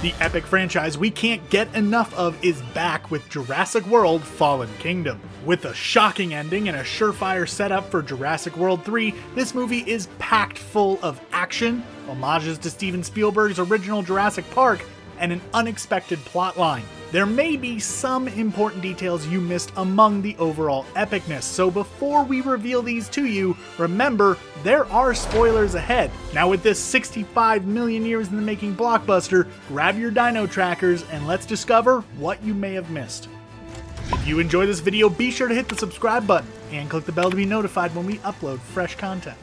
The epic franchise we can't get enough of is back with Jurassic World Fallen Kingdom. With a shocking ending and a surefire setup for Jurassic World 3, this movie is packed full of action, homages to Steven Spielberg's original Jurassic Park, and an unexpected plotline. There may be some important details you missed among the overall epicness, so before we reveal these to you, remember, there are spoilers ahead. Now with this 65 million years in the making blockbuster, grab your dino trackers and let's discover what you may have missed. If you enjoy this video, be sure to hit the subscribe button and click the bell to be notified when we upload fresh content.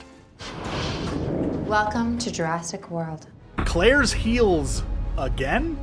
Welcome to Jurassic World. Claire's heels again?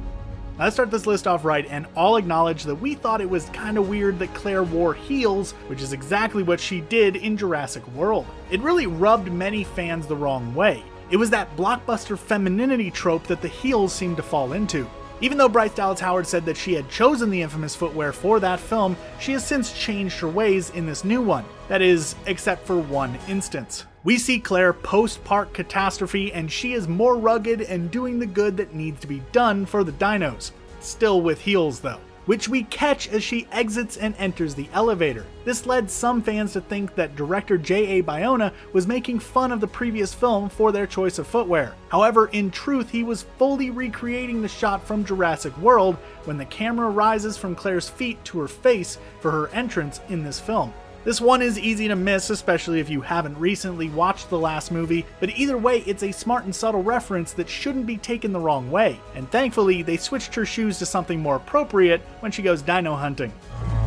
Let's start this list off right, and I'll acknowledge that we thought it was kinda weird that Claire wore heels, which is exactly what she did in Jurassic World. It really rubbed many fans the wrong way. It was that blockbuster femininity trope that the heels seemed to fall into. Even though Bryce Dallas Howard said that she had chosen the infamous footwear for that film, she has since changed her ways in this new one. That is, except for one instance. We see Claire post-park catastrophe, and she is more rugged and doing the good that needs to be done for the dinos. Still with heels though, which we catch as she exits and enters the elevator. This led some fans to think that director J.A Bayona was making fun of the previous film for their choice of footwear. However, in truth, he was fully recreating the shot from Jurassic World when the camera rises from Claire's feet to her face for her entrance in this film. This one is easy to miss, especially if you haven't recently watched the last movie, but either way, it's a smart and subtle reference that shouldn't be taken the wrong way, and thankfully, they switched her shoes to something more appropriate when she goes dino hunting.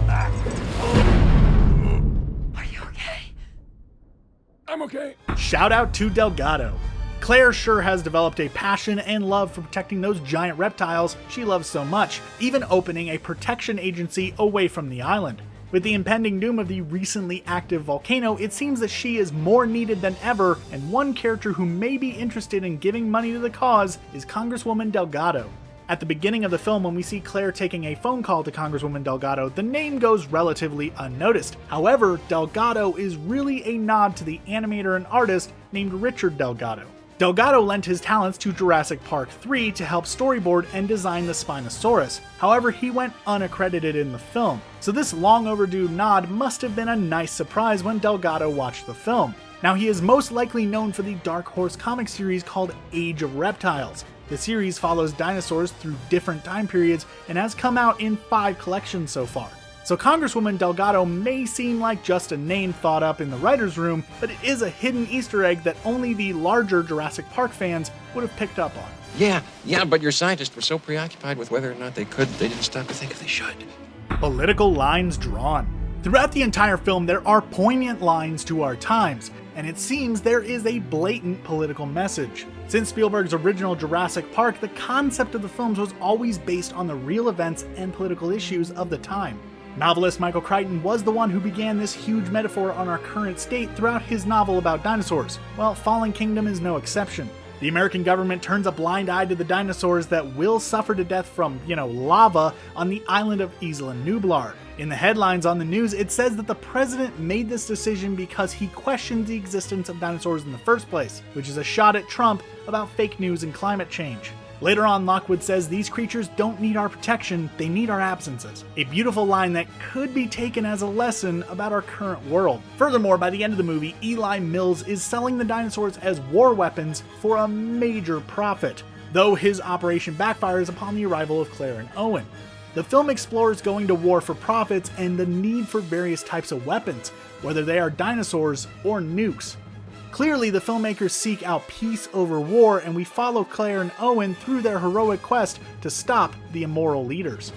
Are you okay? I'm okay. Shout out to Delgado. Claire sure has developed a passion and love for protecting those giant reptiles she loves so much, even opening a protection agency away from the island. With the impending doom of the recently active volcano, it seems that she is more needed than ever, and one character who may be interested in giving money to the cause is Congresswoman Delgado. At the beginning of the film, when we see Claire taking a phone call to Congresswoman Delgado, the name goes relatively unnoticed. However, Delgado is really a nod to the animator and artist named Richard Delgado. Delgado lent his talents to Jurassic Park 3 to help storyboard and design the Spinosaurus. However, he went unaccredited in the film, so this long overdue nod must have been a nice surprise when Delgado watched the film. Now, he is most likely known for the Dark Horse comic series called Age of Reptiles. The series follows dinosaurs through different time periods and has come out in 5 collections so far. So Congresswoman Delgado may seem like just a name thought up in the writer's room, but it is a hidden Easter egg that only the larger Jurassic Park fans would have picked up on. Yeah, but your scientists were so preoccupied with whether or not they could, they didn't stop to think if they should. Political lines drawn. Throughout the entire film, there are poignant lines to our times, and it seems there is a blatant political message. Since Spielberg's original Jurassic Park, the concept of the films was always based on the real events and political issues of the time. Novelist Michael Crichton was the one who began this huge metaphor on our current state throughout his novel about dinosaurs. Well, Fallen Kingdom is no exception. The American government turns a blind eye to the dinosaurs that will suffer to death from, lava on the island of Isla Nublar. In the headlines on the news, it says that the president made this decision because he questioned the existence of dinosaurs in the first place, which is a shot at Trump about fake news and climate change. Later on, Lockwood says these creatures don't need our protection, they need our absences. A beautiful line that could be taken as a lesson about our current world. Furthermore, by the end of the movie, Eli Mills is selling the dinosaurs as war weapons for a major profit, though his operation backfires upon the arrival of Claire and Owen. The film explores going to war for profits and the need for various types of weapons, whether they are dinosaurs or nukes. Clearly, the filmmakers seek out peace over war, and we follow Claire and Owen through their heroic quest to stop the immoral leaders.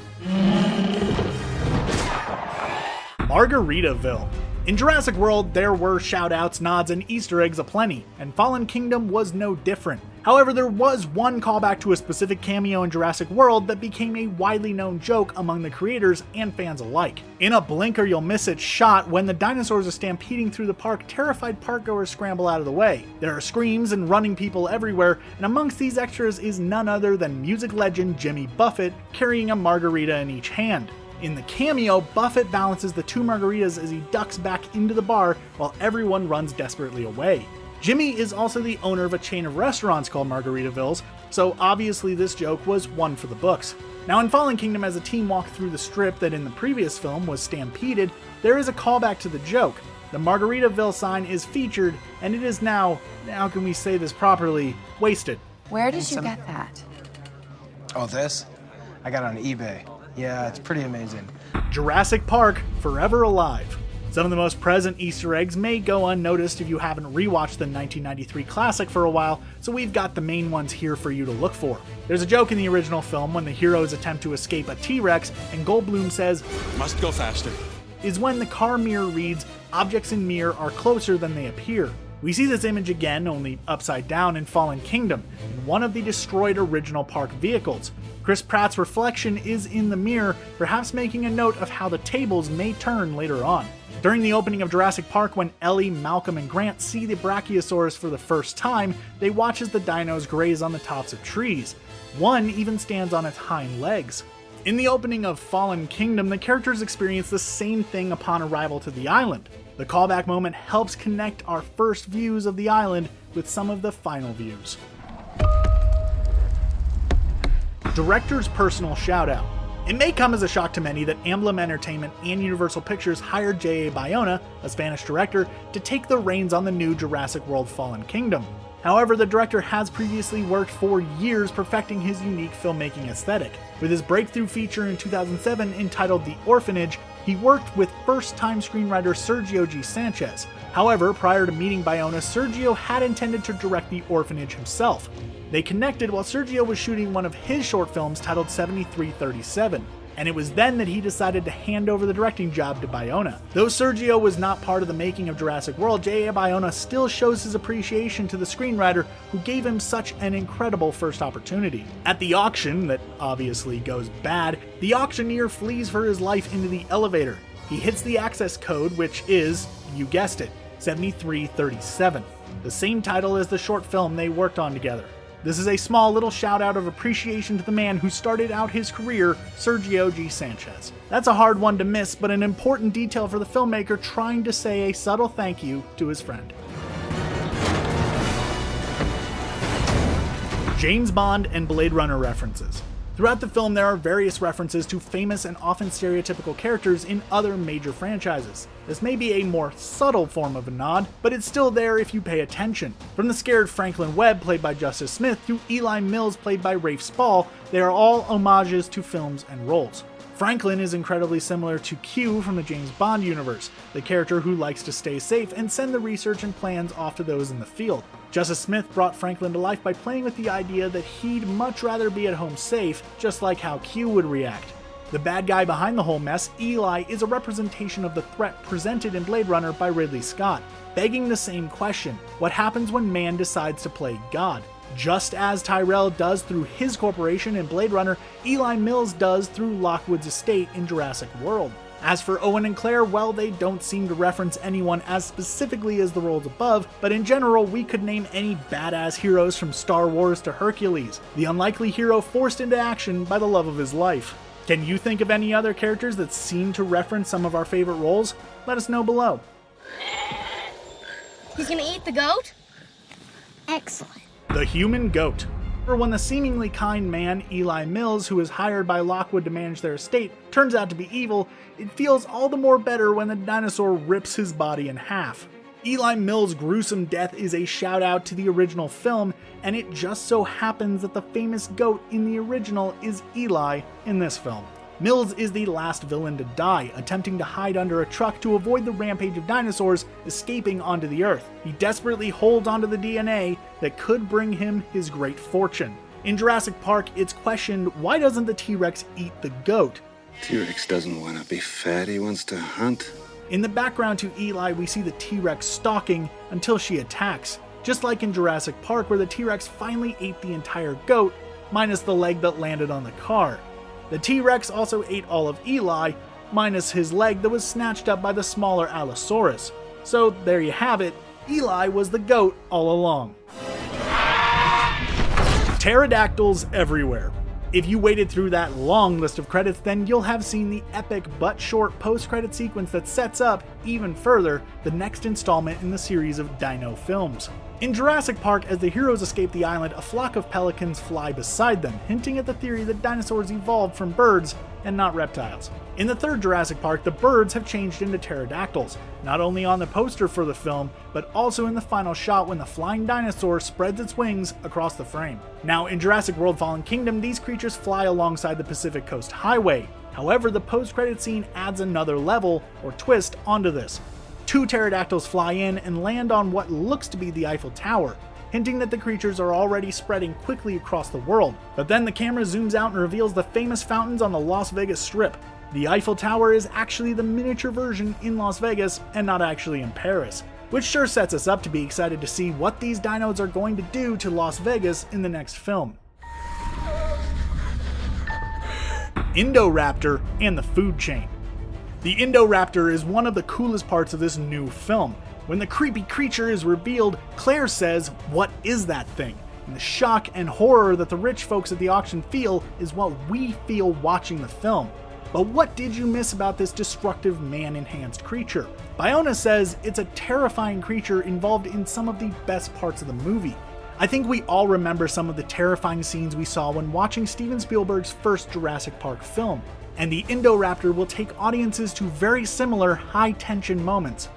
Margaritaville. In Jurassic World, there were shoutouts, nods, and Easter eggs aplenty, and Fallen Kingdom was no different. However, there was one callback to a specific cameo in Jurassic World that became a widely known joke among the creators and fans alike. In a blink or you'll miss it shot, when the dinosaurs are stampeding through the park, terrified parkgoers scramble out of the way. There are screams and running people everywhere, and amongst these extras is none other than music legend Jimmy Buffett carrying a margarita in each hand. In the cameo, Buffett balances the 2 margaritas as he ducks back into the bar while everyone runs desperately away. Jimmy is also the owner of a chain of restaurants called Margaritavilles, so obviously this joke was one for the books. Now in Fallen Kingdom, as the team walk through the strip that in the previous film was stampeded, there is a callback to the joke. The Margaritaville sign is featured, and it is now, how can we say this properly, wasted. Where did you get that? Oh, this? I got it on eBay. Yeah, it's pretty amazing. Jurassic Park, forever alive. Some of the most present Easter eggs may go unnoticed if you haven't rewatched the 1993 classic for a while, so we've got the main ones here for you to look for. There's a joke in the original film when the heroes attempt to escape a T-Rex and Goldblum says, Must go faster. is when the car mirror reads, objects in mirror are closer than they appear. We see this image again, only upside down in Fallen Kingdom, in one of the destroyed original park vehicles. Chris Pratt's reflection is in the mirror, perhaps making a note of how the tables may turn later on. During the opening of Jurassic Park, when Ellie, Malcolm, and Grant see the Brachiosaurus for the first time, they watch as the dinos graze on the tops of trees. One even stands on its hind legs. In the opening of Fallen Kingdom, the characters experience the same thing upon arrival to the island. The callback moment helps connect our first views of the island with some of the final views. Director's personal shout-out. It may come as a shock to many that Emblem Entertainment and Universal Pictures hired J.A Bayona, a Spanish director, to take the reins on the new Jurassic World Fallen Kingdom. However, the director has previously worked for years perfecting his unique filmmaking aesthetic. With his breakthrough feature in 2007 entitled The Orphanage, he worked with first-time screenwriter Sergio G. Sanchez. However, prior to meeting Bayona, Sergio had intended to direct The Orphanage himself. They connected while Sergio was shooting one of his short films titled 7337, and it was then that he decided to hand over the directing job to Bayona. Though Sergio was not part of the making of Jurassic World, J.A. Bayona still shows his appreciation to the screenwriter who gave him such an incredible first opportunity. At the auction, that obviously goes bad, the auctioneer flees for his life into the elevator. He hits the access code, which is, you guessed it, 7337, the same title as the short film they worked on together. This is a small little shout out of appreciation to the man who started out his career, Sergio G. Sanchez. That's a hard one to miss, but an important detail for the filmmaker trying to say a subtle thank you to his friend. James Bond and Blade Runner references. Throughout the film, there are various references to famous and often stereotypical characters in other major franchises. This may be a more subtle form of a nod, but it's still there if you pay attention. From the scared Franklin Webb, played by Justice Smith, to Eli Mills, played by Rafe Spall, they are all homages to films and roles. Franklin is incredibly similar to Q from the James Bond universe, the character who likes to stay safe and send the research and plans off to those in the field. Justice Smith brought Franklin to life by playing with the idea that he'd much rather be at home safe, just like how Q would react. The bad guy behind the whole mess, Eli, is a representation of the threat presented in Blade Runner by Ridley Scott, begging the same question: what happens when man decides to play God? Just as Tyrell does through his corporation in Blade Runner, Eli Mills does through Lockwood's estate in Jurassic World. As for Owen and Claire, well, they don't seem to reference anyone as specifically as the roles above, but in general, we could name any badass heroes from Star Wars to Hercules, the unlikely hero forced into action by the love of his life. Can you think of any other characters that seem to reference some of our favorite roles? Let us know below. He's gonna eat the goat? Excellent. The human goat. Or when the seemingly kind man, Eli Mills, who is hired by Lockwood to manage their estate, turns out to be evil, it feels all the more better when the dinosaur rips his body in half. Eli Mills' gruesome death is a shout out to the original film, and it just so happens that the famous goat in the original is Eli in this film. Mills is the last villain to die, attempting to hide under a truck to avoid the rampage of dinosaurs escaping onto the Earth. He desperately holds onto the DNA that could bring him his great fortune. In Jurassic Park, it's questioned, why doesn't the T-Rex eat the goat? T-Rex doesn't want to be fat, he wants to hunt. In the background to Eli, we see the T-Rex stalking until she attacks, just like in Jurassic Park where the T-Rex finally ate the entire goat, minus the leg that landed on the car. The T-Rex also ate all of Eli, minus his leg that was snatched up by the smaller Allosaurus. So there you have it, Eli was the goat all along. Pterodactyls everywhere. If you waited through that long list of credits, then you'll have seen the epic but short post-credit sequence that sets up, even further, the next installment in the series of Dino films. In Jurassic Park, as the heroes escape the island, a flock of pelicans fly beside them, hinting at the theory that dinosaurs evolved from birds and not reptiles. In the third Jurassic Park, the birds have changed into pterodactyls, not only on the poster for the film, but also in the final shot when the flying dinosaur spreads its wings across the frame. Now, in Jurassic World Fallen Kingdom, these creatures fly alongside the Pacific Coast Highway. However, the post-credit scene adds another level, or twist, onto this. 2 pterodactyls fly in and land on what looks to be the Eiffel Tower, hinting that the creatures are already spreading quickly across the world. But then the camera zooms out and reveals the famous fountains on the Las Vegas Strip. The Eiffel Tower is actually the miniature version in Las Vegas and not actually in Paris, which sure sets us up to be excited to see what these dinos are going to do to Las Vegas in the next film. Indoraptor and the food chain. The Indoraptor is one of the coolest parts of this new film. When the creepy creature is revealed, Claire says, "What is that thing?" And the shock and horror that the rich folks at the auction feel is what we feel watching the film. But what did you miss about this destructive man-enhanced creature? Bayona says it's a terrifying creature involved in some of the best parts of the movie. I think we all remember some of the terrifying scenes we saw when watching Steven Spielberg's first Jurassic Park film, and the Indoraptor will take audiences to very similar high-tension moments.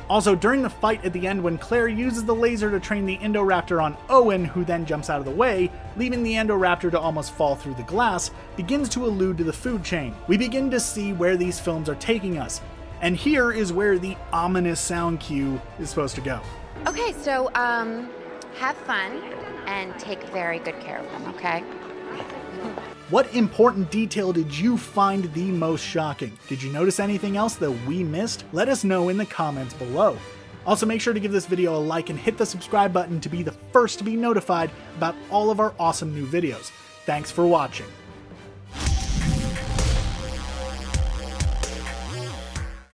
Also, during the fight at the end when Claire uses the laser to train the Indoraptor on Owen, who then jumps out of the way, leaving the Indoraptor to almost fall through the glass, begins to allude to the food chain. We begin to see where these films are taking us, and here is where the ominous sound cue is supposed to go. Okay, so, have fun and take very good care of them, okay? What important detail did you find the most shocking? Did you notice anything else that we missed? Let us know in the comments below. Also, make sure to give this video a like and hit the subscribe button to be the first to be notified about all of our awesome new videos. Thanks for watching.